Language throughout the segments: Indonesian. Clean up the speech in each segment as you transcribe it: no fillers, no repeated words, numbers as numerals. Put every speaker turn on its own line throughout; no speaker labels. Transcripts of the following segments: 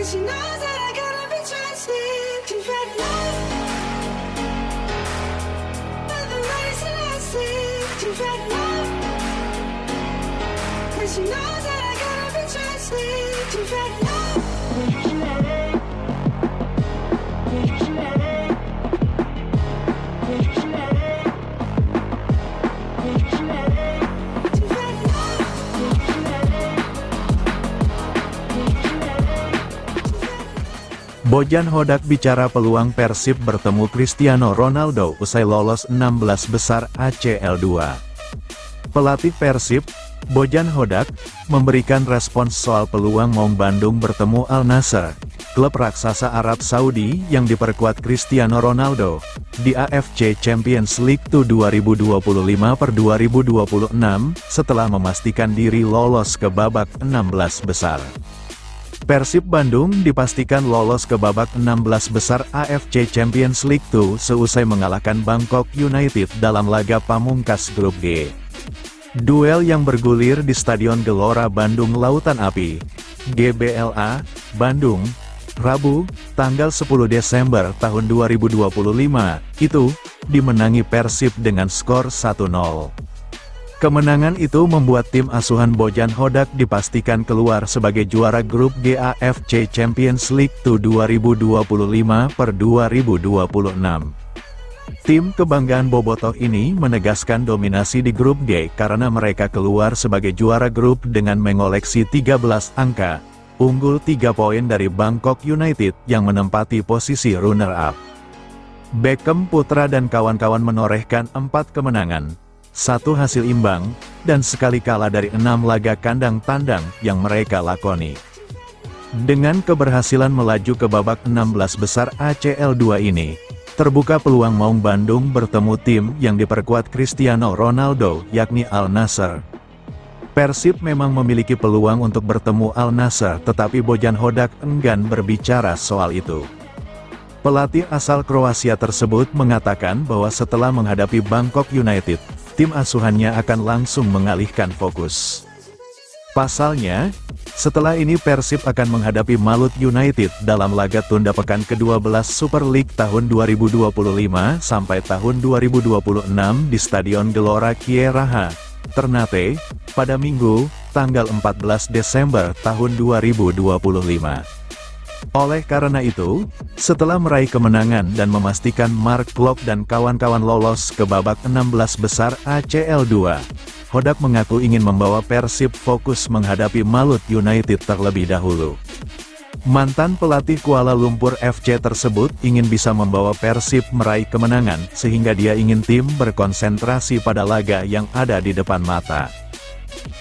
she knows that I gotta be trusted. She's had love, but the race and I see. She's had love, and she knows that I gotta be trusted. She's had love.
Bojan Hodak bicara peluang Persib bertemu Cristiano Ronaldo usai lolos 16 besar ACL 2. Pelatih Persib, Bojan Hodak, memberikan respons soal peluang Maung Bandung bertemu Al Nassr, klub raksasa Arab Saudi yang diperkuat Cristiano Ronaldo, di AFC Champions League 2025/2026, setelah memastikan diri lolos ke babak 16 besar. Persib Bandung dipastikan lolos ke babak 16 besar AFC Champions League 2 seusai mengalahkan Bangkok United dalam laga pamungkas grup G. Duel yang bergulir di Stadion Gelora Bandung Lautan Api, GBLA, Bandung, Rabu, tanggal 10 Desember tahun 2025, itu dimenangi Persib dengan skor 1-0. Kemenangan itu membuat tim asuhan Bojan Hodak dipastikan keluar sebagai juara grup G AFC Champions League 2025/2026. Tim kebanggaan Bobotoh ini menegaskan dominasi di grup G karena mereka keluar sebagai juara grup dengan mengoleksi 13 angka, unggul 3 poin dari Bangkok United yang menempati posisi runner-up. Beckham Putra dan kawan-kawan menorehkan 4 kemenangan, 1 hasil imbang, dan sekali kalah dari 6 laga kandang tandang yang mereka lakoni. Dengan keberhasilan melaju ke babak 16 besar ACL 2 ini, terbuka peluang Maung Bandung bertemu tim yang diperkuat Cristiano Ronaldo, yakni Al Nassr. Persib memang memiliki peluang untuk bertemu Al Nassr, tetapi Bojan Hodak enggan berbicara soal itu. Pelatih asal Kroasia tersebut mengatakan bahwa setelah menghadapi Bangkok United, tim asuhannya akan langsung mengalihkan fokus. Pasalnya, setelah ini Persib akan menghadapi Malut United dalam laga tunda pekan ke-12 Super League tahun 2025 sampai tahun 2026 di Stadion Gelora Kieraha, Ternate, pada Minggu, tanggal 14 Desember tahun 2025. Oleh karena itu, setelah meraih kemenangan dan memastikan Mark Klok dan kawan-kawan lolos ke babak 16 besar ACL 2, Hodak mengaku ingin membawa Persib fokus menghadapi Malut United terlebih dahulu. Mantan pelatih Kuala Lumpur FC tersebut ingin bisa membawa Persib meraih kemenangan sehingga dia ingin tim berkonsentrasi pada laga yang ada di depan mata.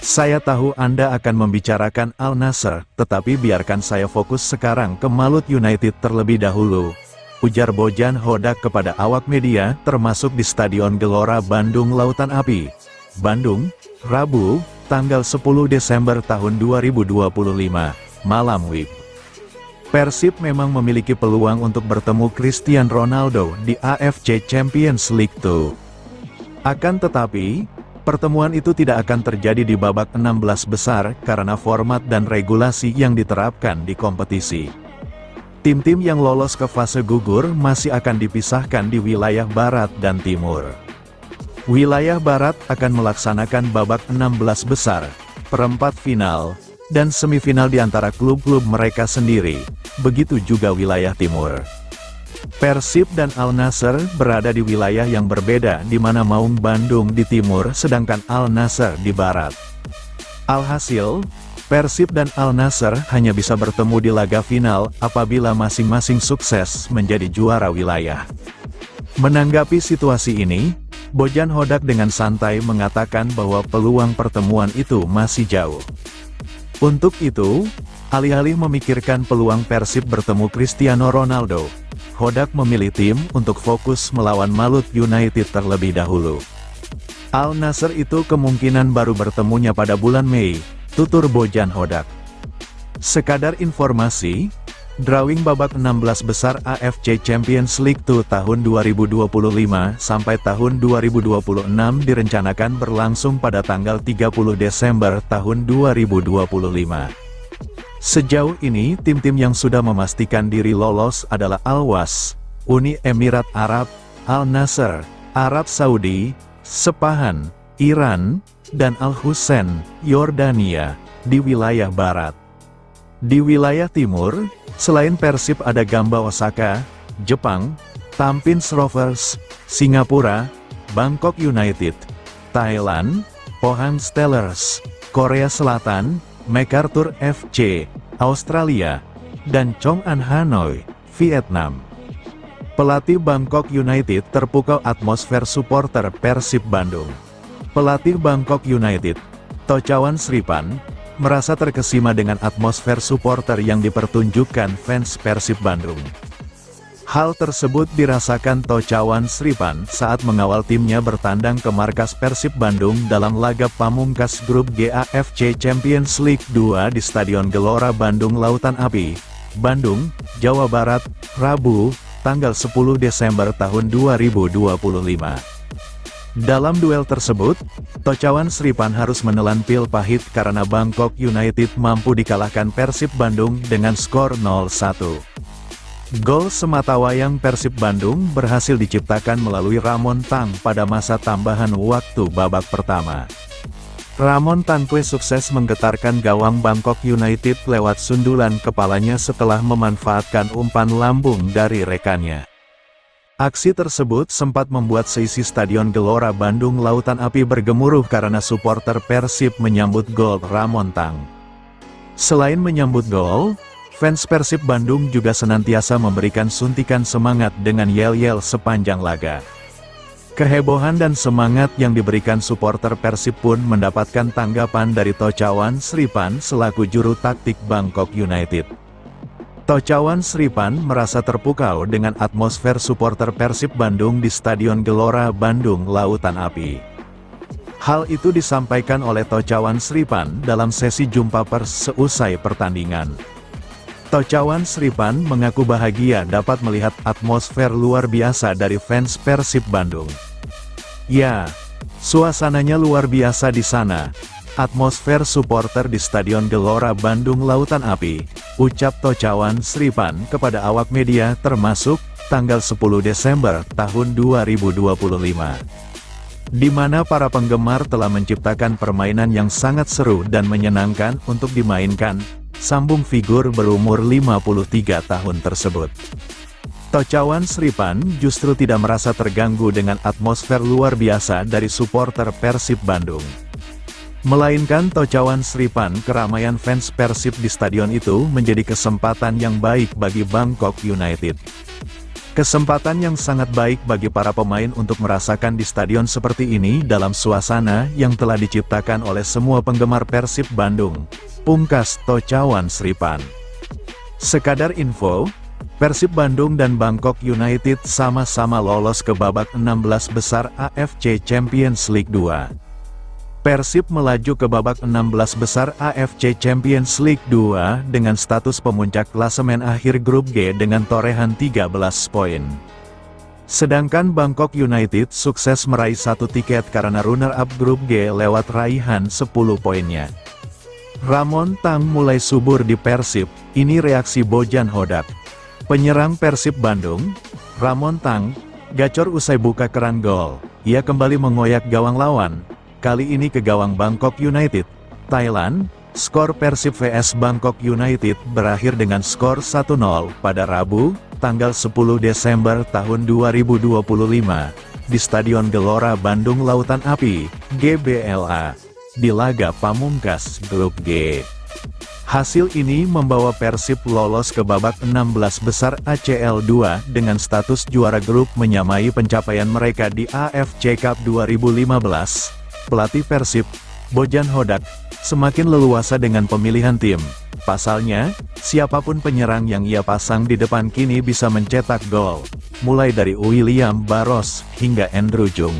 Saya tahu Anda akan membicarakan Al Nassr, tetapi biarkan saya fokus sekarang ke Malut United terlebih dahulu, ujar Bojan Hodak kepada awak media termasuk di Stadion Gelora Bandung Lautan Api, Bandung, Rabu, tanggal 10 Desember tahun 2025, malam WIB. Persib memang memiliki peluang untuk bertemu Cristiano Ronaldo di AFC Champions League 2. Akan tetapi, pertemuan itu tidak akan terjadi di babak 16 besar karena format dan regulasi yang diterapkan di kompetisi. Tim-tim yang lolos ke fase gugur masih akan dipisahkan di wilayah Barat dan Timur. Wilayah Barat akan melaksanakan babak 16 besar, perempat final, dan semifinal di antara klub-klub mereka sendiri, begitu juga wilayah Timur. Persib dan Al Nassr berada di wilayah yang berbeda di mana Maung Bandung di timur sedangkan Al Nassr di barat. Alhasil, Persib dan Al Nassr hanya bisa bertemu di laga final apabila masing-masing sukses menjadi juara wilayah. Menanggapi situasi ini, Bojan Hodak dengan santai mengatakan bahwa peluang pertemuan itu masih jauh. Untuk itu, alih-alih memikirkan peluang Persib bertemu Cristiano Ronaldo, Hodak memilih tim untuk fokus melawan Malut United terlebih dahulu. Al Nassr itu kemungkinan baru bertemunya pada bulan Mei, tutur Bojan Hodak. Sekadar informasi, drawing babak 16 besar AFC Champions League 2 tahun 2025 sampai tahun 2026 direncanakan berlangsung pada tanggal 30 Desember tahun 2025. Sejauh ini tim-tim yang sudah memastikan diri lolos adalah Al-Was, Uni Emirat Arab, Al-Nassr, Arab Saudi, Sepahan, Iran, dan Al-Hussein, Yordania, di wilayah barat. Di wilayah timur, selain Persib ada Gamba Osaka, Jepang, Tampines Rovers, Singapura, Bangkok United, Thailand, Pohang Steelers, Korea Selatan, MacArthur FC, Australia, dan Chong'an Hanoi, Vietnam. Pelatih Bangkok United terpukau atmosfer supporter Persib Bandung. Pelatih Bangkok United, Tochawan Sripan, merasa terkesima dengan atmosfer supporter yang dipertunjukkan fans Persib Bandung. Hal tersebut dirasakan Tochawan Sripan saat mengawal timnya bertandang ke markas Persib Bandung dalam laga pamungkas grup G AFC Champions League 2 di Stadion Gelora Bandung Lautan Api, Bandung, Jawa Barat, Rabu, tanggal 10 Desember tahun 2025. Dalam duel tersebut, Tochawan Sripan harus menelan pil pahit karena Bangkok United mampu dikalahkan Persib Bandung dengan skor 0-1. Gol sematawayang Persib Bandung berhasil diciptakan melalui Ramon Tang pada masa tambahan waktu babak pertama. Ramon Tangkwe sukses menggetarkan gawang Bangkok United lewat sundulan kepalanya setelah memanfaatkan umpan lambung dari rekannya. Aksi tersebut sempat membuat seisi Stadion Gelora Bandung Lautan Api bergemuruh karena supporter Persib menyambut gol Ramon Tang. Selain menyambut gol, fans Persib Bandung juga senantiasa memberikan suntikan semangat dengan yel-yel sepanjang laga. Kehebohan dan semangat yang diberikan supporter Persib pun mendapatkan tanggapan dari Tochawan Sripan selaku juru taktik Bangkok United. Tochawan Sripan merasa terpukau dengan atmosfer supporter Persib Bandung di Stadion Gelora Bandung Lautan Api. Hal itu disampaikan oleh Tochawan Sripan dalam sesi jumpa pers seusai pertandingan. Tochawan Sripan mengaku bahagia dapat melihat atmosfer luar biasa dari fans Persib Bandung. Ya, suasananya luar biasa di sana. Atmosfer supporter di Stadion Gelora Bandung Lautan Api, ucap Tochawan Sripan kepada awak media termasuk tanggal 10 Desember tahun 2025. Di mana para penggemar telah menciptakan permainan yang sangat seru dan menyenangkan untuk dimainkan, sambung figur berumur 53 tahun tersebut. Tochawan Sripan justru tidak merasa terganggu dengan atmosfer luar biasa dari supporter Persib Bandung. Melainkan Tochawan Sripan keramaian fans Persib di stadion itu menjadi kesempatan yang baik bagi Bangkok United. Kesempatan yang sangat baik bagi para pemain untuk merasakan di stadion seperti ini dalam suasana yang telah diciptakan oleh semua penggemar Persib Bandung, pungkas Tochawan Sripan. Sekadar info, Persib Bandung dan Bangkok United sama-sama lolos ke babak 16 besar AFC Champions League 2. Persib melaju ke babak 16 besar AFC Champions League 2 dengan status pemuncak klasemen akhir grup G dengan torehan 13 poin. Sedangkan Bangkok United sukses meraih satu tiket karena runner-up grup G lewat raihan 10 poinnya. Ramon Tang mulai subur di Persib, ini reaksi Bojan Hodak. Penyerang Persib Bandung, Ramon Tang, gacor usai buka keran gol. Ia kembali mengoyak gawang lawan. Kali ini ke gawang Bangkok United, Thailand. Skor Persib vs Bangkok United berakhir dengan skor 1-0 pada Rabu, tanggal 10 Desember tahun 2025, di Stadion Gelora Bandung Lautan Api, GBLA, di laga pamungkas grup G. Hasil ini membawa Persib lolos ke babak 16 besar ACL 2 dengan status juara grup menyamai pencapaian mereka di AFC Cup 2015. Pelatih Persib, Bojan Hodak, semakin leluasa dengan pemilihan tim. Pasalnya, siapapun penyerang yang ia pasang di depan kini bisa mencetak gol, mulai dari William Barros hingga Andrew Jung.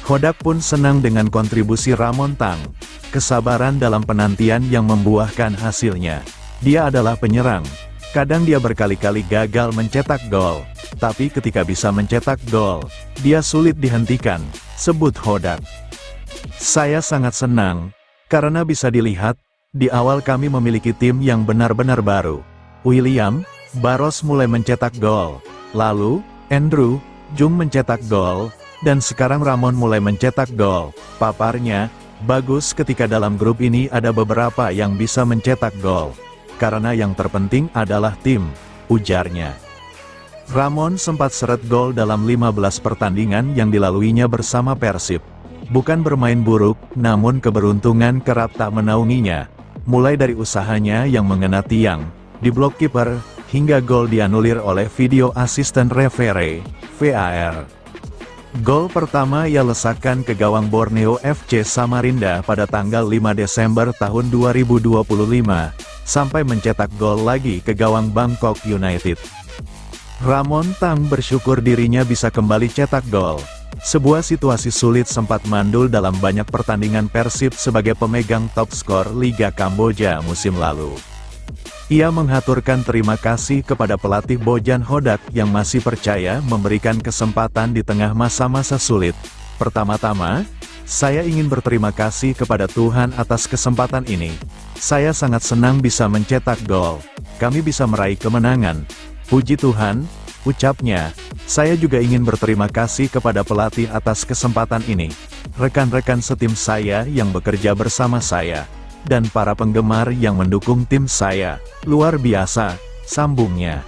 Hodak pun senang dengan kontribusi Ramon Tang, kesabaran dalam penantian yang membuahkan hasilnya. Dia adalah penyerang, kadang dia berkali-kali gagal mencetak gol, tapi ketika bisa mencetak gol, dia sulit dihentikan, sebut Hodak. Saya sangat senang, karena bisa dilihat, Di awal kami memiliki tim yang benar-benar baru. William Barros mulai mencetak gol. Lalu, Andrew Jung mencetak gol. Dan sekarang Ramon mulai mencetak gol. Paparnya, bagus ketika dalam grup ini ada beberapa yang bisa mencetak gol. Karena yang terpenting adalah tim, ujarnya. Ramon sempat seret gol dalam 15 pertandingan yang dilaluinya bersama Persib. Bukan bermain buruk, namun keberuntungan kerap tak menaunginya. Mulai dari usahanya yang mengena tiang, diblok kiper, hingga gol dianulir oleh video assistant referee, VAR. Gol pertama ia lesakkan ke gawang Borneo FC Samarinda pada tanggal 5 Desember tahun 2025, sampai mencetak gol lagi ke gawang Bangkok United. Ramon Tang bersyukur dirinya bisa kembali cetak gol. Sebuah situasi sulit sempat mandul dalam banyak pertandingan Persib sebagai pemegang top skor Liga Kamboja musim lalu. Ia mengaturkan terima kasih kepada pelatih Bojan Hodak yang masih percaya memberikan kesempatan di tengah masa-masa sulit. Pertama-tama, saya ingin berterima kasih kepada Tuhan atas kesempatan ini. Saya sangat senang bisa mencetak gol. Kami bisa meraih kemenangan. Puji Tuhan, ucapnya. Saya juga ingin berterima kasih kepada pelatih atas kesempatan ini, rekan-rekan setim saya yang bekerja bersama saya, dan para penggemar yang mendukung tim saya. Luar biasa, sambungnya.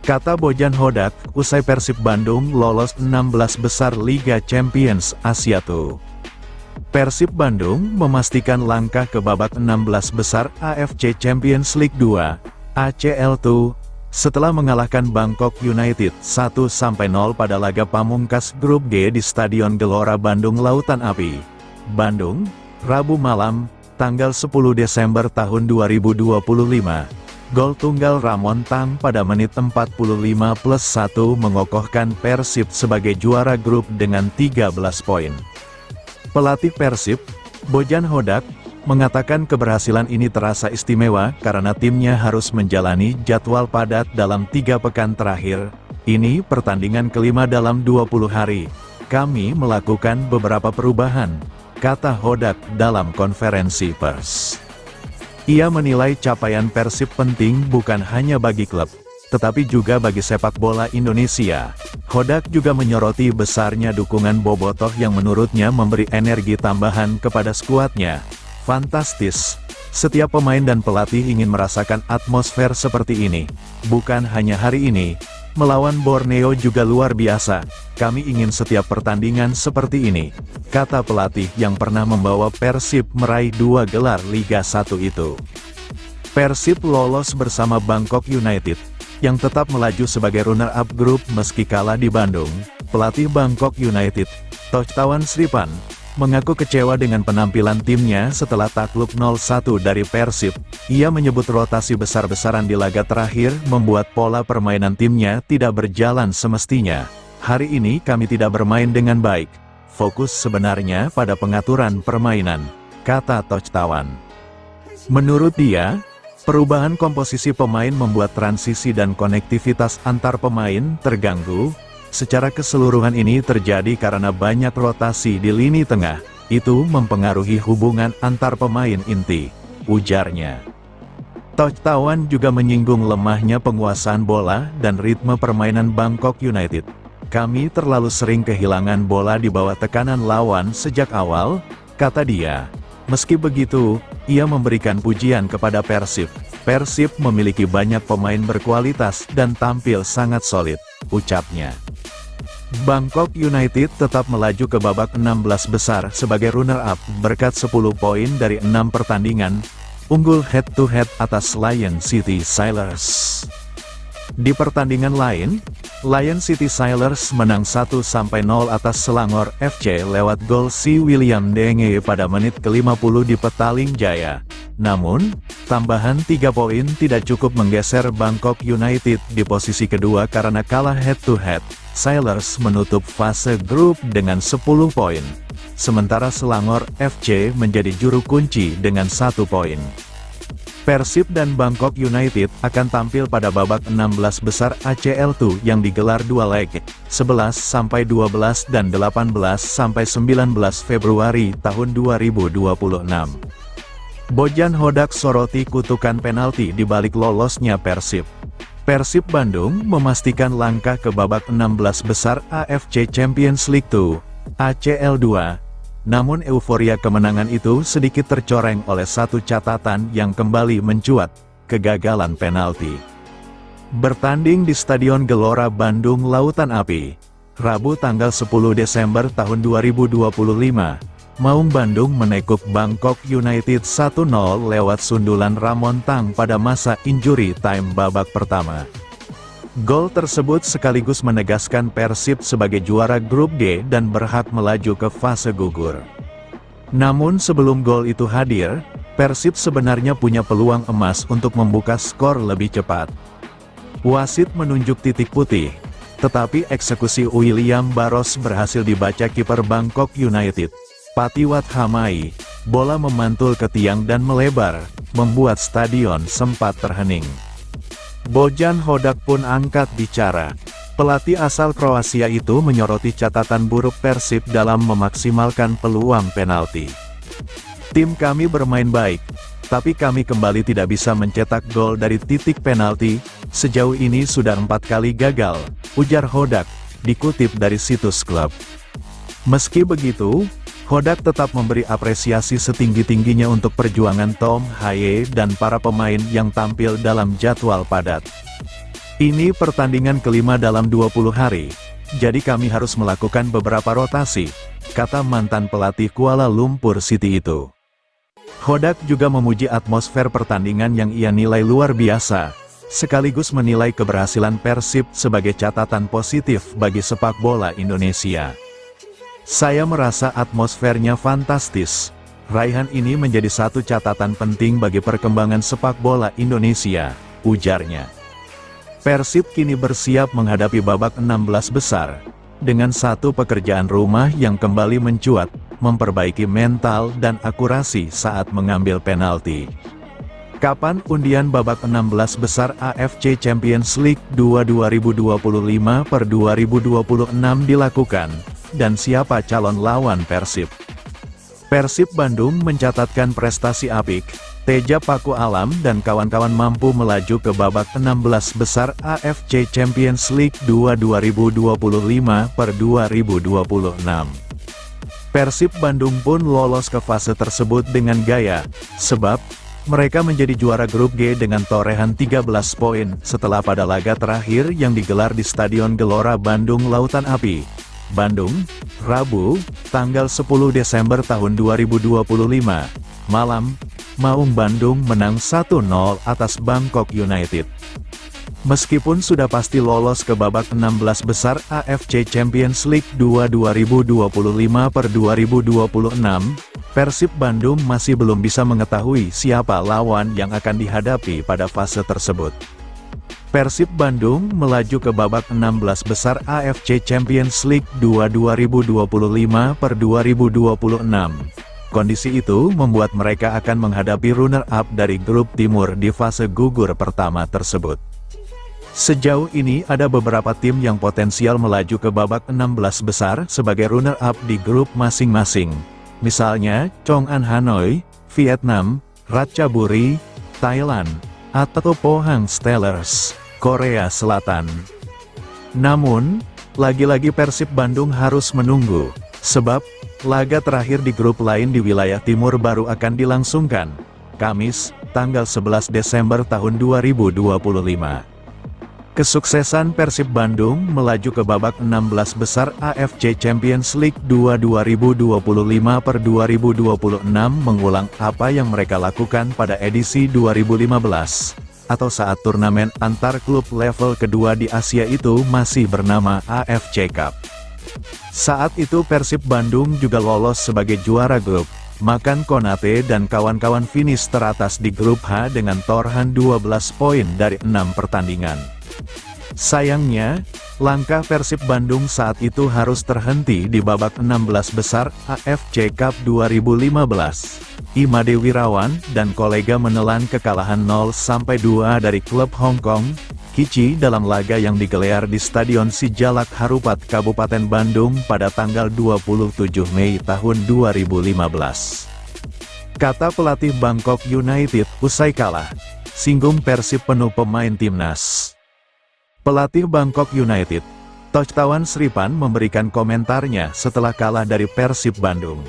Kata Bojan Hodak, usai Persib Bandung lolos 16 besar Liga Champions Asia 2. Persib Bandung memastikan langkah ke babak 16 besar AFC Champions League 2, ACL2, setelah mengalahkan Bangkok United 1-0 pada laga pamungkas Grup G di Stadion Gelora Bandung Lautan Api, Bandung, Rabu malam, tanggal 10 Desember tahun 2025. Gol tunggal Ramon Tang pada menit 45+1 mengokohkan Persib sebagai juara grup dengan 13 poin. Pelatih Persib, Bojan Hodak, mengatakan keberhasilan ini terasa istimewa karena timnya harus menjalani jadwal padat dalam 3 pekan terakhir. Ini pertandingan kelima dalam 20 hari. Kami melakukan beberapa perubahan, kata Hodak dalam konferensi pers. Ia menilai capaian Persib penting bukan hanya bagi klub, tetapi juga bagi sepak bola Indonesia. Hodak juga menyoroti besarnya dukungan bobotoh yang menurutnya memberi energi tambahan kepada skuadnya. Fantastis. Setiap pemain dan pelatih ingin merasakan atmosfer seperti ini. Bukan hanya hari ini, melawan Borneo juga luar biasa. Kami ingin setiap pertandingan seperti ini, kata pelatih yang pernah membawa Persib meraih 2 gelar Liga 1 itu. Persib lolos bersama Bangkok United, yang tetap melaju sebagai runner-up grup meski kalah di Bandung. Pelatih Bangkok United, Tojtawan Sripan, mengaku kecewa dengan penampilan timnya setelah takluk 0-1 dari Persib. Ia menyebut rotasi besar-besaran di laga terakhir membuat pola permainan timnya tidak berjalan semestinya. Hari ini kami tidak bermain dengan baik. Fokus sebenarnya pada pengaturan permainan, kata Tojtawan. Menurut dia, perubahan komposisi pemain membuat transisi dan konektivitas antar pemain terganggu. Secara keseluruhan ini terjadi karena banyak rotasi di lini tengah, itu mempengaruhi hubungan antar pemain inti, ujarnya. Tojtawan juga menyinggung lemahnya penguasaan bola dan ritme permainan Bangkok United. Kami terlalu sering kehilangan bola di bawah tekanan lawan sejak awal, kata dia. Meski begitu, ia memberikan pujian kepada Persib. Persib memiliki banyak pemain berkualitas dan tampil sangat solid, ucapnya. Bangkok United tetap melaju ke babak 16 besar sebagai runner-up berkat 10 poin dari 6 pertandingan, unggul head-to-head atas Lion City Sailors. Di pertandingan lain, Lion City Sailors menang 1-0 atas Selangor FC lewat gol si William Denge pada menit ke-50 di Petaling Jaya. Namun, tambahan 3 poin tidak cukup menggeser Bangkok United di posisi kedua karena kalah head-to-head. Sailors menutup fase grup dengan 10 poin. Sementara Selangor FC menjadi juru kunci dengan 1 poin. Persib dan Bangkok United akan tampil pada babak 16 besar ACL2 yang digelar 2 leg, 11-12 dan 18-19 Februari tahun 2026. Bojan Hodak soroti kutukan penalti di balik lolosnya Persib. Persib Bandung memastikan langkah ke babak 16 besar AFC Champions League 2, ACL 2. Namun euforia kemenangan itu sedikit tercoreng oleh satu catatan yang kembali mencuat, kegagalan penalti. Bertanding di Stadion Gelora Bandung Lautan Api, Rabu tanggal 10 Desember tahun 2025. Maung Bandung menekuk Bangkok United 1-0 lewat sundulan Ramon Tang pada masa injury time babak pertama. Gol tersebut sekaligus menegaskan Persib sebagai juara grup G dan berhak melaju ke fase gugur. Namun sebelum gol itu hadir, Persib sebenarnya punya peluang emas untuk membuka skor lebih cepat. Wasit menunjuk titik putih, tetapi eksekusi William Barros berhasil dibaca kiper Bangkok United, Patiwat Hamai. Bola memantul ke tiang dan melebar, membuat stadion sempat terhening. Bojan Hodak pun angkat bicara. Pelatih asal Kroasia itu menyoroti catatan buruk Persib dalam memaksimalkan peluang penalti. Tim kami bermain baik, tapi kami kembali tidak bisa mencetak gol dari titik penalti. Sejauh ini sudah 4 kali gagal, ujar Hodak, dikutip dari situs klub. Meski begitu, Hodak tetap memberi apresiasi setinggi-tingginya untuk perjuangan Tom Haye dan para pemain yang tampil dalam jadwal padat. Ini pertandingan kelima dalam 20 hari, jadi kami harus melakukan beberapa rotasi, kata mantan pelatih Kuala Lumpur City itu. Hodak juga memuji atmosfer pertandingan yang ia nilai luar biasa, sekaligus menilai keberhasilan Persib sebagai catatan positif bagi sepak bola Indonesia. Saya merasa atmosfernya fantastis. Raihan ini menjadi satu catatan penting bagi perkembangan sepak bola Indonesia, ujarnya. Persib kini bersiap menghadapi babak 16 besar, dengan satu pekerjaan rumah yang kembali mencuat, memperbaiki mental dan akurasi saat mengambil penalti. Kapan undian babak 16 besar AFC Champions League 2 2025 per 2026 dilakukan? Dan siapa calon lawan Persib? Persib Bandung mencatatkan prestasi apik, Teja Paku Alam dan kawan-kawan mampu melaju ke babak 16 besar AFC Champions League 2 2025 per 2026. Persib Bandung pun lolos ke fase tersebut dengan gaya, sebab mereka menjadi juara grup G dengan torehan 13 poin setelah pada laga terakhir yang digelar di Stadion Gelora Bandung Lautan Api, Bandung, Rabu, tanggal 10 Desember tahun 2025, malam, Maung Bandung menang 1-0 atas Bangkok United. Meskipun sudah pasti lolos ke babak 16 besar AFC Champions League 2 2025 per 2026, Persib Bandung masih belum bisa mengetahui siapa lawan yang akan dihadapi pada fase tersebut. Persib Bandung melaju ke babak 16 besar AFC Champions League 2 2025 per 2026. Kondisi itu membuat mereka akan menghadapi runner-up dari grup timur di fase gugur pertama tersebut. Sejauh ini ada beberapa tim yang potensial melaju ke babak 16 besar sebagai runner-up di grup masing-masing. Misalnya, Chong An Hanoi, Vietnam, Ratchaburi, Thailand, atau Pohang Steelers, Korea Selatan. Namun, lagi-lagi Persib Bandung harus menunggu, sebab laga terakhir di grup lain di wilayah timur baru akan dilangsungkan, Kamis, tanggal 11 Desember tahun 2025. Kesuksesan Persib Bandung melaju ke babak 16 besar AFC Champions League 2 2025 per 2026 mengulang apa yang mereka lakukan pada edisi 2015. Atau saat turnamen antar klub level kedua di Asia itu masih bernama AFC Cup. Saat itu Persib Bandung juga lolos sebagai juara grup, Makan Konate dan kawan-kawan finish teratas di grup H dengan torehan 12 poin dari 6 pertandingan. Sayangnya, langkah Persib Bandung saat itu harus terhenti di babak 16 besar AFC Cup 2015. Imade Wirawan dan kolega menelan kekalahan 0-2 dari klub Hong Kong, Kici dalam laga yang digelar di Stadion Sijalak Harupat Kabupaten Bandung pada tanggal 27 Mei tahun 2015. kata pelatih Bangkok United usai kalah. Singgung Persib penuh pemain timnas. Pelatih Bangkok United, Tojtawan Sripan memberikan komentarnya setelah kalah dari Persib Bandung.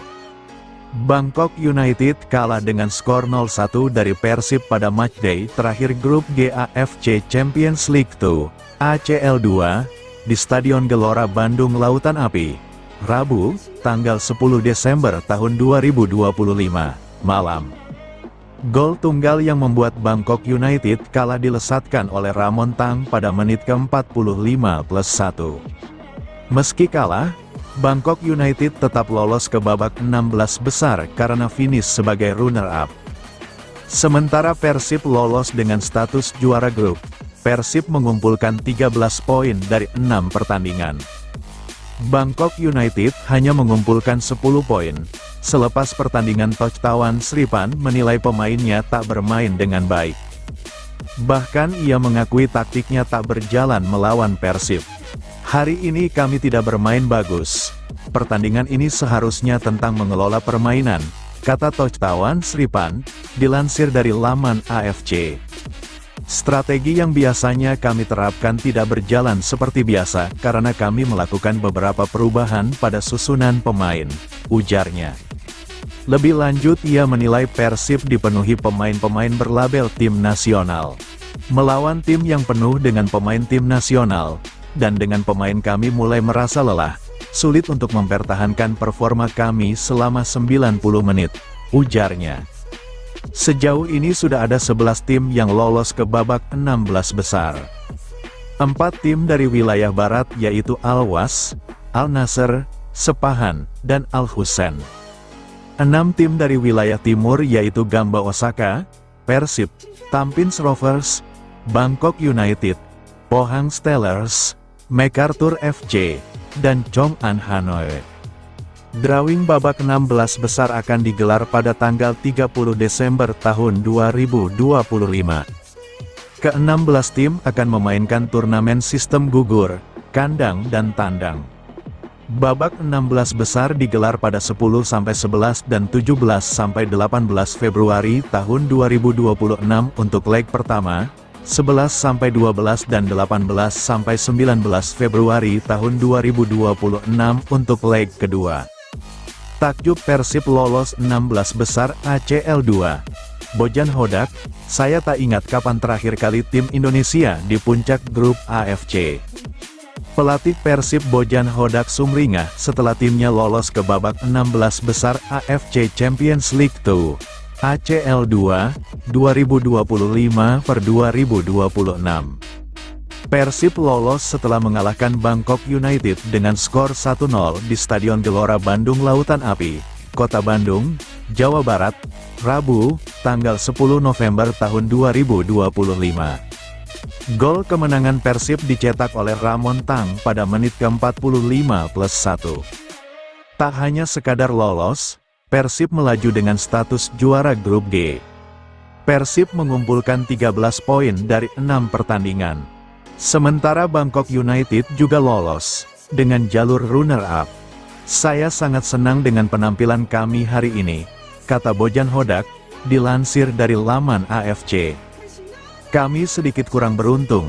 Bangkok United kalah dengan skor 0-1 dari Persib pada matchday terakhir grup G AFC Champions League 2, ACL 2, di Stadion Gelora Bandung Lautan Api, Rabu, tanggal 10 Desember tahun 2025, malam. Gol tunggal yang membuat Bangkok United kalah dilesatkan oleh Ramon Tang pada menit ke-45+1. Meski kalah, Bangkok United tetap lolos ke babak 16 besar karena finish sebagai runner-up. Sementara Persib lolos dengan status juara grup. Persib mengumpulkan 13 poin dari 6 pertandingan. Bangkok United hanya mengumpulkan 10 poin. Selepas pertandingan, Tojtawan Sripan menilai pemainnya tak bermain dengan baik. Bahkan ia mengakui taktiknya tak berjalan melawan Persib. Hari ini kami tidak bermain bagus. Pertandingan ini seharusnya tentang mengelola permainan, kata Tojtawan Sripan, dilansir dari laman AFC. Strategi yang biasanya kami terapkan tidak berjalan seperti biasa karena kami melakukan beberapa perubahan pada susunan pemain, ujarnya. Lebih lanjut, ia menilai Persib dipenuhi pemain-pemain berlabel tim nasional. Melawan tim yang penuh dengan pemain tim nasional, dan dengan pemain kami mulai merasa lelah, sulit untuk mempertahankan performa kami selama 90 menit, ujarnya. Sejauh ini sudah ada 11 tim yang lolos ke babak 16 besar. 4 tim dari wilayah barat yaitu Al-Was, Al-Nassr, Sepahan, dan Al-Hussein. 6 tim dari wilayah timur yaitu Gamba Osaka, Persib, Tampines Rovers, Bangkok United, Pohang Steelers, MacArthur FC, dan Chong'an Hanoi. Drawing babak 16 besar akan digelar pada tanggal 30 Desember tahun 2025. Ke-16 tim akan memainkan turnamen sistem gugur, kandang dan tandang. Babak 16 besar digelar pada 10-11 dan 17-18 Februari tahun 2026 untuk leg pertama, 11-12 dan 18-19 Februari tahun 2026 untuk leg kedua. Takjub Persib lolos 16 besar ACL 2. Bojan Hodak, saya tak ingat kapan terakhir kali tim Indonesia di puncak grup AFC. Pelatih Persib Bojan Hodak sumringah setelah timnya lolos ke babak 16 besar AFC Champions League 2, ACL 2, 2025/2026. Persib lolos setelah mengalahkan Bangkok United dengan skor 1-0 di Stadion Gelora Bandung Lautan Api, Kota Bandung, Jawa Barat, Rabu, tanggal 10 November tahun 2025. Gol kemenangan Persib dicetak oleh Ramon Tang pada menit ke-45+1. Tak hanya sekadar lolos, Persib melaju dengan status juara grup G. Persib mengumpulkan 13 poin dari 6 pertandingan. Sementara Bangkok United juga lolos dengan jalur runner-up. Saya sangat senang dengan penampilan kami hari ini, kata Bojan Hodak, dilansir dari laman AFC. Kami sedikit kurang beruntung.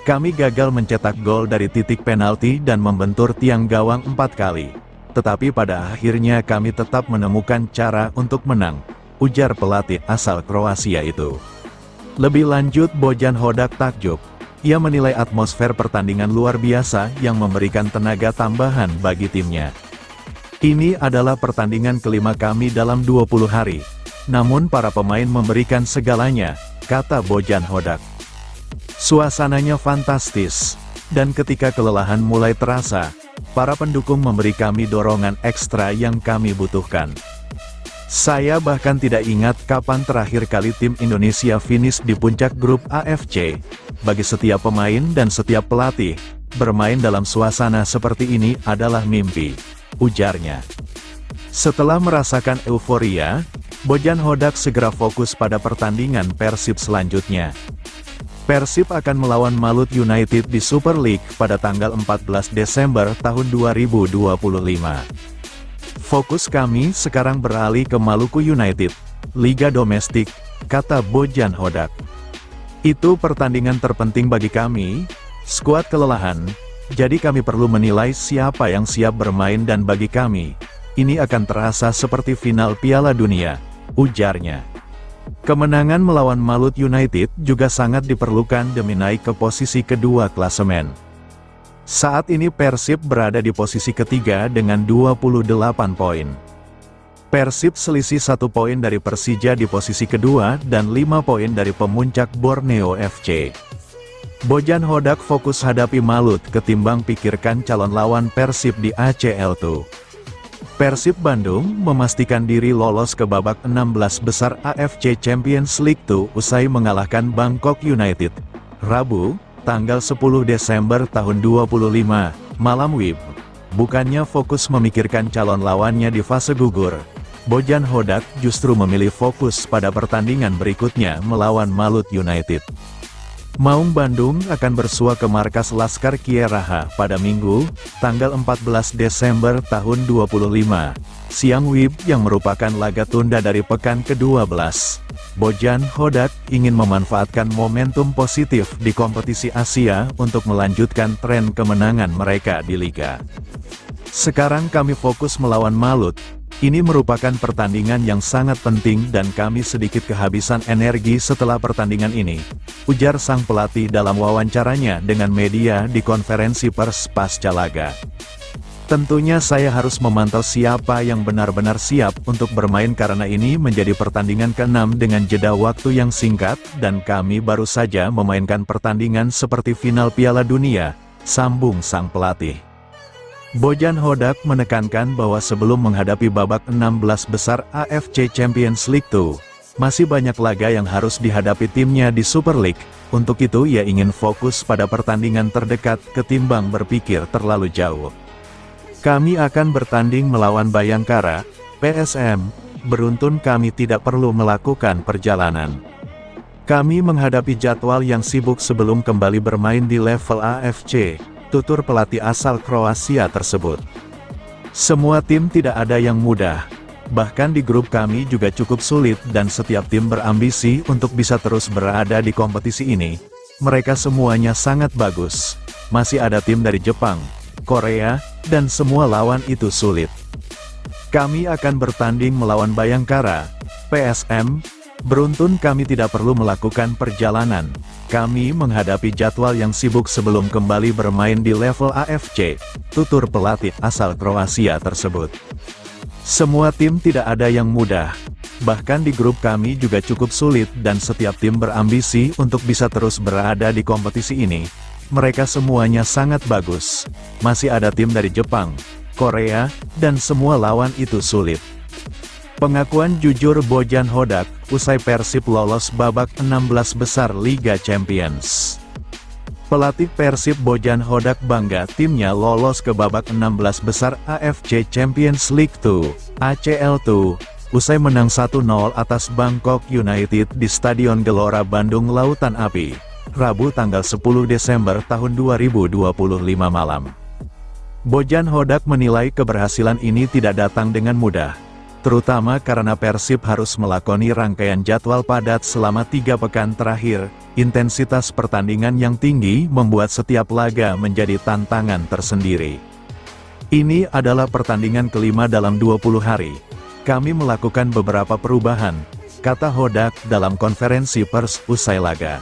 Kami gagal mencetak gol dari titik penalti dan membentur tiang gawang 4 kali. Tetapi pada akhirnya kami tetap menemukan cara untuk menang, ujar pelatih asal Kroasia itu. Lebih lanjut, Bojan Hodak takjub. Ia menilai atmosfer pertandingan luar biasa yang memberikan tenaga tambahan bagi timnya. Ini adalah pertandingan kelima kami dalam 20 hari. Namun para pemain memberikan segalanya, kata Bojan Hodak. Suasananya fantastis, dan ketika kelelahan mulai terasa, para pendukung memberi kami dorongan ekstra yang kami butuhkan. Saya bahkan tidak ingat kapan terakhir kali tim Indonesia finish di puncak grup AFC. Bagi setiap pemain dan setiap pelatih, bermain dalam suasana seperti ini adalah mimpi, ujarnya. Setelah merasakan euforia, Bojan Hodak segera fokus pada pertandingan Persib selanjutnya. Persib akan melawan Malut United di Super League pada tanggal 14 Desember tahun 2025. Fokus kami sekarang beralih ke Maluku United, Liga Domestik, kata Bojan Hodak. Itu pertandingan terpenting bagi kami, skuad kelelahan, jadi kami perlu menilai siapa yang siap bermain dan bagi kami, ini akan terasa seperti final Piala Dunia, ujarnya. Kemenangan melawan Malut United juga sangat diperlukan demi naik ke posisi kedua klasemen. Saat ini Persib berada di posisi ketiga dengan 28 poin. Persib selisih 1 poin dari Persija di posisi kedua dan 5 poin dari pemuncak Borneo FC. Bojan Hodak fokus hadapi Malut ketimbang pikirkan calon lawan Persib di ACL2. Persib Bandung memastikan diri lolos ke babak 16 besar AFC Champions League 2 usai mengalahkan Bangkok United, Rabu, tanggal 10 Desember tahun 25, malam WIB. Bukannya fokus memikirkan calon lawannya di fase gugur, Bojan Hodak justru memilih fokus pada pertandingan berikutnya melawan Malut United. Maung Bandung akan bersua ke markas Laskar Kieraha pada Minggu, tanggal 14 Desember tahun 25, siang WIB yang merupakan laga tunda dari pekan ke-12. Bojan Hodak ingin memanfaatkan momentum positif di kompetisi Asia untuk melanjutkan tren kemenangan mereka di Liga. Sekarang kami fokus melawan Malut. Ini merupakan pertandingan yang sangat penting dan kami sedikit kehabisan energi setelah pertandingan ini, ujar sang pelatih dalam wawancaranya dengan media di konferensi pers pasca laga. Tentunya saya harus memantau siapa yang benar-benar siap untuk bermain karena ini menjadi pertandingan ke-6 dengan jeda waktu yang singkat dan kami baru saja memainkan pertandingan seperti final Piala Dunia, sambung sang pelatih. Bojan Hodak menekankan bahwa sebelum menghadapi babak 16 besar AFC Champions League 2, masih banyak laga yang harus dihadapi timnya di Super League, untuk itu ia ingin fokus pada pertandingan terdekat ketimbang berpikir terlalu jauh. Kami akan bertanding melawan Bayangkara, PSM, beruntun kami tidak perlu melakukan perjalanan. Kami menghadapi jadwal yang sibuk sebelum kembali bermain di level AFC, tutur pelatih asal Kroasia tersebut. Semua tim tidak ada yang mudah, bahkan di grup kami juga cukup sulit dan setiap tim berambisi untuk bisa terus berada di kompetisi ini. Mereka semuanya sangat bagus, masih ada tim dari Jepang, Korea, dan semua lawan itu sulit. Kami akan bertanding melawan Bayangkara, PSM, beruntun kami tidak perlu melakukan perjalanan. Kami menghadapi jadwal yang sibuk sebelum kembali bermain di level AFC, tutur pelatih asal Kroasia tersebut. Semua tim tidak ada yang mudah, bahkan di grup kami juga cukup sulit dan setiap tim berambisi untuk bisa terus berada di kompetisi ini. Mereka semuanya sangat bagus, masih ada tim dari Jepang, Korea, dan semua lawan itu sulit. Pengakuan jujur Bojan Hodak, usai Persib lolos babak 16 besar Liga Champions. Pelatih Persib Bojan Hodak bangga timnya lolos ke babak 16 besar AFC Champions League 2, ACL2, usai menang 1-0 atas Bangkok United di Stadion Gelora Bandung Lautan Api, Rabu tanggal 10 Desember tahun 2025 malam. Bojan Hodak menilai keberhasilan ini tidak datang dengan mudah, terutama karena Persib harus melakoni rangkaian jadwal padat selama 3 pekan terakhir. Intensitas pertandingan yang tinggi membuat setiap laga menjadi tantangan tersendiri. Ini adalah pertandingan kelima dalam 20 hari. Kami melakukan beberapa perubahan, kata Hodak dalam konferensi pers usai laga.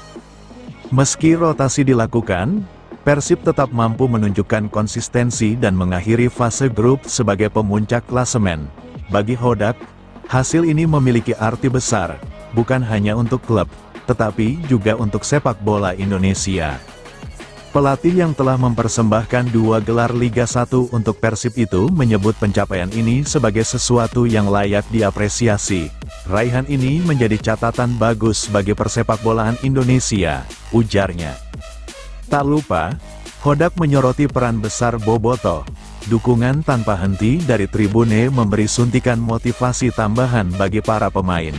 Meski rotasi dilakukan, Persib tetap mampu menunjukkan konsistensi dan mengakhiri fase grup sebagai pemuncak klasemen. Bagi Hodak, hasil ini memiliki arti besar, bukan hanya untuk klub, tetapi juga untuk sepak bola Indonesia. Pelatih yang telah mempersembahkan 2 gelar Liga 1 untuk Persib itu menyebut pencapaian ini sebagai sesuatu yang layak diapresiasi. Raihan ini menjadi catatan bagus bagi persepakbolaan Indonesia, ujarnya. Tak lupa, Hodak menyoroti peran besar Bobotoh. Dukungan tanpa henti dari tribune memberi suntikan motivasi tambahan bagi para pemain.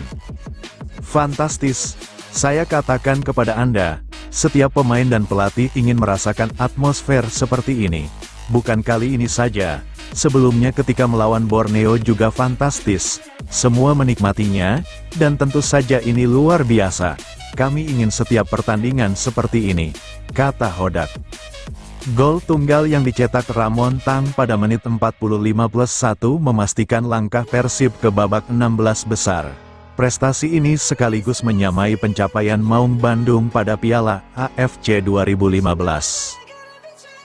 Fantastis, saya katakan kepada Anda, setiap pemain dan pelatih ingin merasakan atmosfer seperti ini. Bukan kali ini saja, sebelumnya ketika melawan Borneo juga fantastis. Semua menikmatinya, dan tentu saja ini luar biasa. Kami ingin setiap pertandingan seperti ini, kata Hodak. Gol tunggal yang dicetak Ramon Tang pada menit 45+1 memastikan langkah Persib ke babak 16 besar. Prestasi ini sekaligus menyamai pencapaian Maung Bandung pada Piala AFC 2015.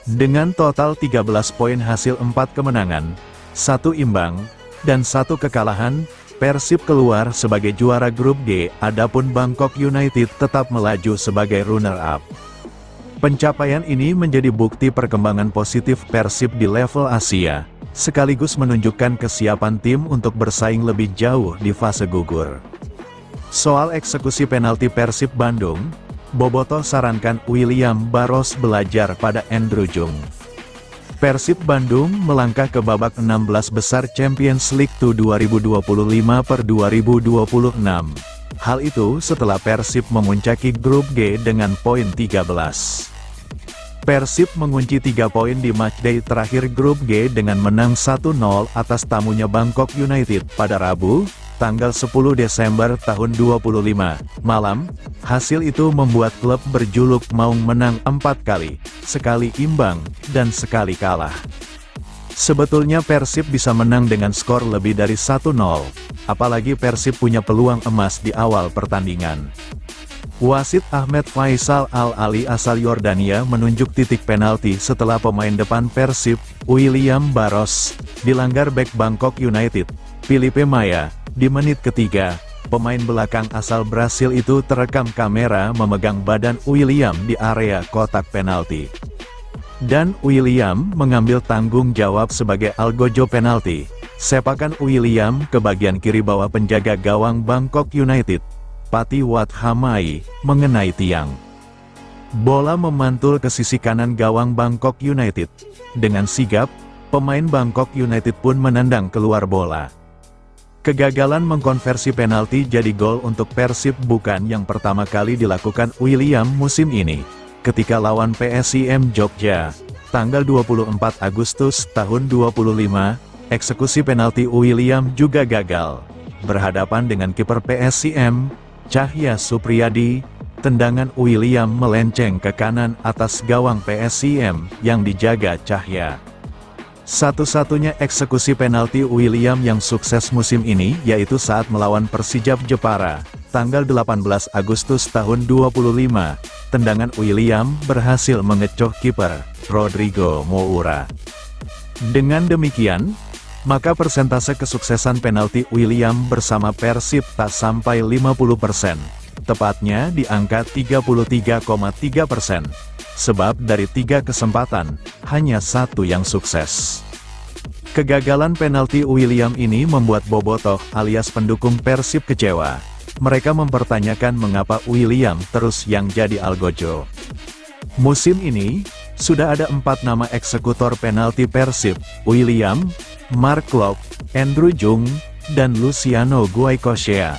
Dengan total 13 poin hasil 4 kemenangan, 1 imbang, dan 1 kekalahan, Persib keluar sebagai juara grup G, adapun Bangkok United tetap melaju sebagai runner-up. Pencapaian ini menjadi bukti perkembangan positif Persib di level Asia, sekaligus menunjukkan kesiapan tim untuk bersaing lebih jauh di fase gugur. Soal eksekusi penalti Persib Bandung, Bobotoh sarankan William Barros belajar pada Andrew Jung. Persib Bandung melangkah ke babak 16 besar Champions League 2025/2026. Hal itu setelah Persib memuncaki grup G dengan poin 13. Persib mengunci 3 poin di matchday terakhir grup G dengan menang 1-0 atas tamunya Bangkok United pada Rabu, tanggal 10 Desember tahun 2025 malam. Hasil itu membuat klub berjuluk Maung menang 4 kali, sekali imbang, dan sekali kalah. Sebetulnya Persib bisa menang dengan skor lebih dari 1-0, apalagi Persib punya peluang emas di awal pertandingan. Wasit Ahmed Faisal Al-Ali asal Yordania menunjuk titik penalti setelah pemain depan Persib, William Barros, dilanggar bek Bangkok United, Filipe Maya, di menit ketiga. Pemain belakang asal Brasil itu terekam kamera memegang badan William di area kotak penalti. Dan William mengambil tanggung jawab sebagai algojo penalti. Sepakan William ke bagian kiri bawah penjaga gawang Bangkok United, Pati Wat Hamai, mengenai tiang. Bola memantul ke sisi kanan gawang Bangkok United. Dengan sigap, pemain Bangkok United pun menendang keluar bola. Kegagalan mengkonversi penalti jadi gol untuk Persib bukan yang pertama kali dilakukan William musim ini. Ketika lawan PSIM Jogja, tanggal 24 Agustus tahun 2025, eksekusi penalti William juga gagal. Berhadapan dengan kiper PSIM, Cahya Supriyadi, tendangan William melenceng ke kanan atas gawang PSIM yang dijaga Cahya. Satu-satunya eksekusi penalti William yang sukses musim ini yaitu saat melawan Persijap Jepara, tanggal 18 Agustus tahun 2025, tendangan William berhasil mengecoh kiper, Rodrigo Moura. Dengan demikian, maka persentase kesuksesan penalti William bersama Persib tak sampai 50%, tepatnya di angka 33,3%. Sebab dari 3 kesempatan, hanya 1 yang sukses. Kegagalan penalti William ini membuat Bobotoh alias pendukung Persib kecewa. Mereka mempertanyakan mengapa William terus yang jadi algojo. Musim ini, sudah ada 4 nama eksekutor penalti Persib, William, Mark Klok, Andrew Jung, dan Luciano Guaicochea.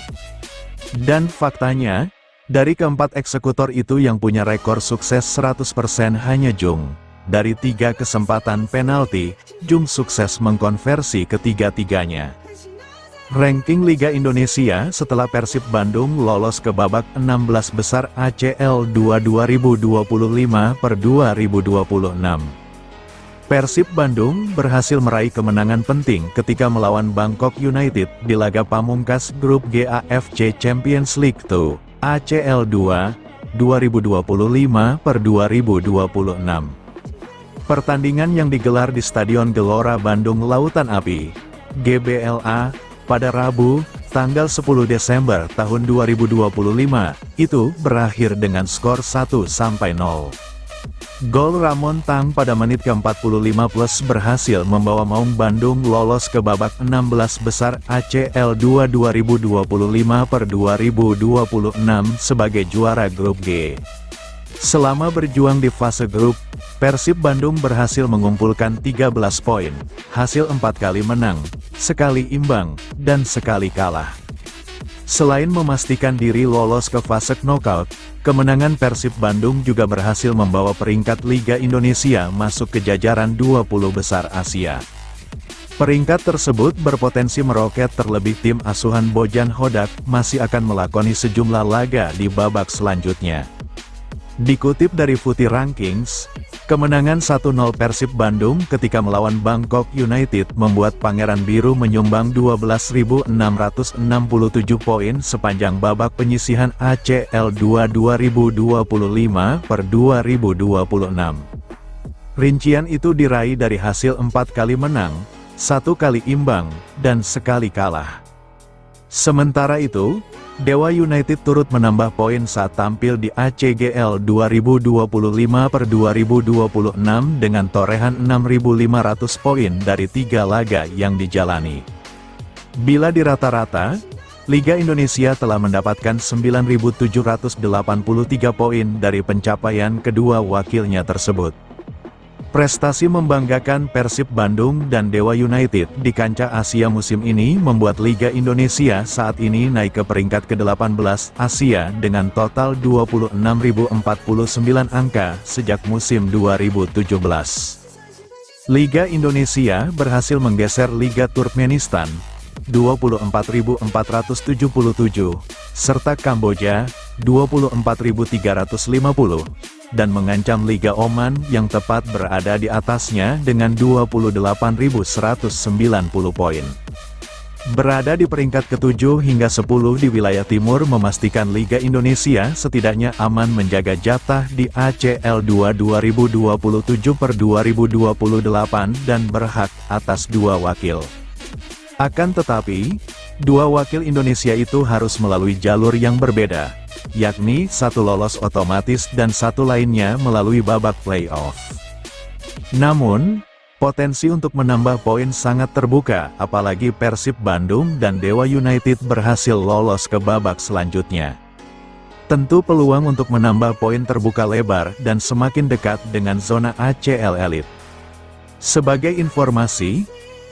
Dan faktanya, dari keempat eksekutor itu yang punya rekor sukses 100% hanya Jung. Dari 3 kesempatan penalti, Jung sukses mengkonversi ketiga-tiganya. Ranking Liga Indonesia setelah Persib Bandung lolos ke babak 16 besar ACL 2025/2026. Persib Bandung berhasil meraih kemenangan penting ketika melawan Bangkok United di laga pamungkas grup G AFC Champions League 2. ACL 2, 2025/2026. Pertandingan yang digelar di Stadion Gelora Bandung Lautan Api, GBLA, pada Rabu, tanggal 10 Desember tahun 2025, itu berakhir dengan skor 1-0. Gol Ramon Tang pada menit ke-45+ berhasil membawa Maung Bandung lolos ke babak 16 besar ACL 2 2025/2026 sebagai juara grup G. Selama berjuang di fase grup, Persib Bandung berhasil mengumpulkan 13 poin, hasil 4 kali menang, sekali imbang, dan sekali kalah. Selain memastikan diri lolos ke fase knockout, kemenangan Persib Bandung juga berhasil membawa peringkat Liga Indonesia masuk ke jajaran 20 besar Asia. Peringkat tersebut berpotensi meroket terlebih tim asuhan Bojan Hodak masih akan melakoni sejumlah laga di babak selanjutnya. Dikutip dari Footy Rankings, kemenangan 1-0 Persib Bandung ketika melawan Bangkok United membuat Pangeran Biru menyumbang 12.667 poin sepanjang babak penyisihan ACL 2 2025/2026. Rincian itu diraih dari hasil 4 kali menang, 1 kali imbang, dan sekali kalah. Sementara itu, Dewa United turut menambah poin saat tampil di ACGL 2025/2026 dengan torehan 6.500 poin dari 3 laga yang dijalani. Bila dirata-rata, Liga Indonesia telah mendapatkan 9.783 poin dari pencapaian kedua wakilnya tersebut. Prestasi membanggakan Persib Bandung dan Dewa United di kancah Asia musim ini membuat Liga Indonesia saat ini naik ke peringkat ke-18 Asia dengan total 26.049 angka sejak musim 2017. Liga Indonesia berhasil menggeser Liga Turkmenistan 24.477, serta Kamboja 24.350, dan mengancam Liga Oman yang tepat berada di atasnya dengan 28.190 poin. Berada di peringkat ke-7 hingga 10 di wilayah timur memastikan Liga Indonesia setidaknya aman menjaga jatah di ACL 2 2027/2028 dan berhak atas 2 wakil. Akan tetapi, 2 wakil Indonesia itu harus melalui jalur yang berbeda, yakni 1 lolos otomatis dan 1 lainnya melalui babak playoff. Namun, potensi untuk menambah poin sangat terbuka, apalagi Persib Bandung dan Dewa United berhasil lolos ke babak selanjutnya. Tentu peluang untuk menambah poin terbuka lebar dan semakin dekat dengan zona ACL Elite. Sebagai informasi,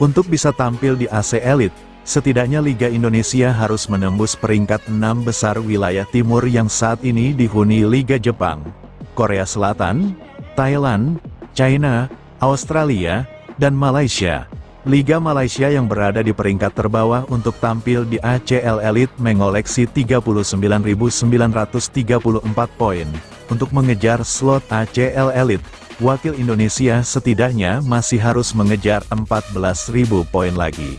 untuk bisa tampil di AC Elite, setidaknya Liga Indonesia harus menembus peringkat 6 besar wilayah timur yang saat ini dihuni Liga Jepang, Korea Selatan, Thailand, China, Australia, dan Malaysia. Liga Malaysia yang berada di peringkat terbawah untuk tampil di ACL Elite mengoleksi 39.934 poin. Untuk mengejar slot ACL Elite, wakil Indonesia setidaknya masih harus mengejar 14.000 poin lagi.